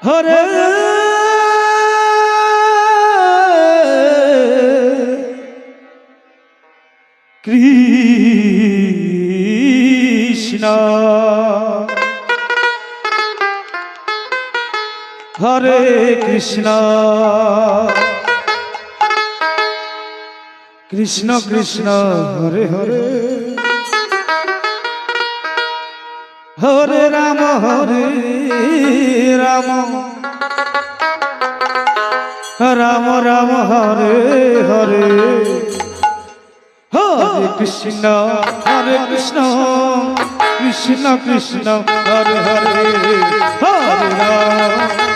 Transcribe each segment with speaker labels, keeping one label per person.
Speaker 1: Hare Krishna Hare Krishna Krishna Krishna Hare Hare Hare Ram Hare Ram Ram Ram Hare Hare Hare Krishna Krishna Krishna Hare Hare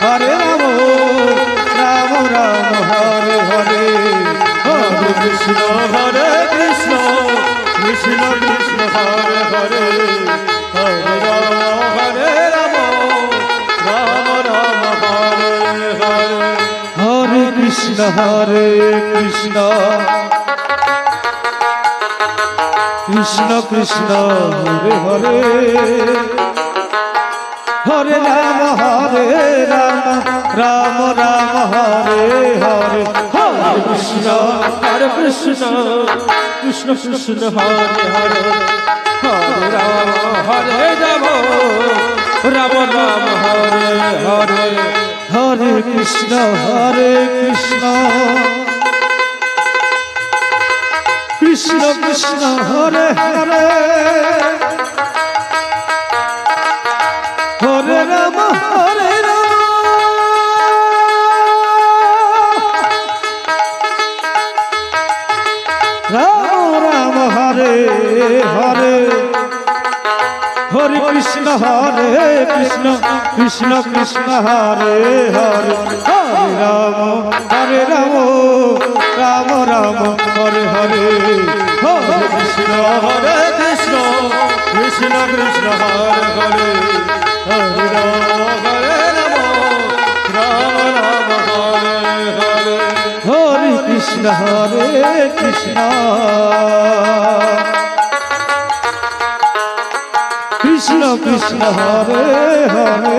Speaker 1: Hare Ram Ram Ram Hare Hare Hare Krishna Krishna Krishna Hare Hare Hare Ram Ram Ram Hare Hare Hare Krishna Krishna Krishna Krishna Hare Hare Hare Ram Ram Ram Hare Hare Hare Krishna Krishna Krishna Hare Hare Hare Ram Ram Ram Hare Hare Hare Krishna Krishna Krishna Hare Hare Hare Ram Ram Ram Hare Hare Hare Krishna Krishna Krishna Hare Hare Hare Ram Ram Ram Hare Hare Hare Krishna Krishna Krishna Hare Hare Hare Ram Ram Ram Hare Hare Hare Krishna Krishna Krishna Krishna Hare Hare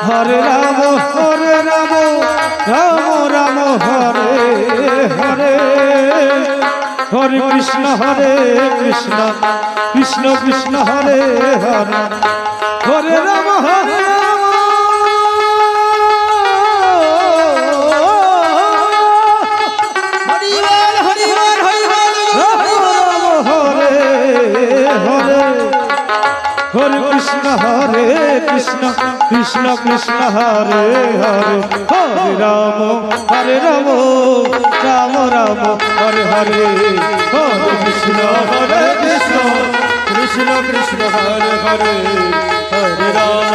Speaker 1: Hare Ram Ram Ram Hare Hare Hare Krishna Krishna Krishna Hare Hare Hare Ram Hare Krishna Krishna Krishna Hare Hare Hare Ram Ram Ram Hare Hare Hare Krishna Krishna Krishna Hare Hare Hare Ram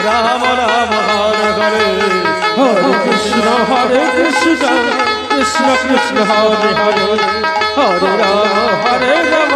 Speaker 1: Ram Ram Hare Hare Hare Krishna Krishna Krishna Hare Hare Hare Ram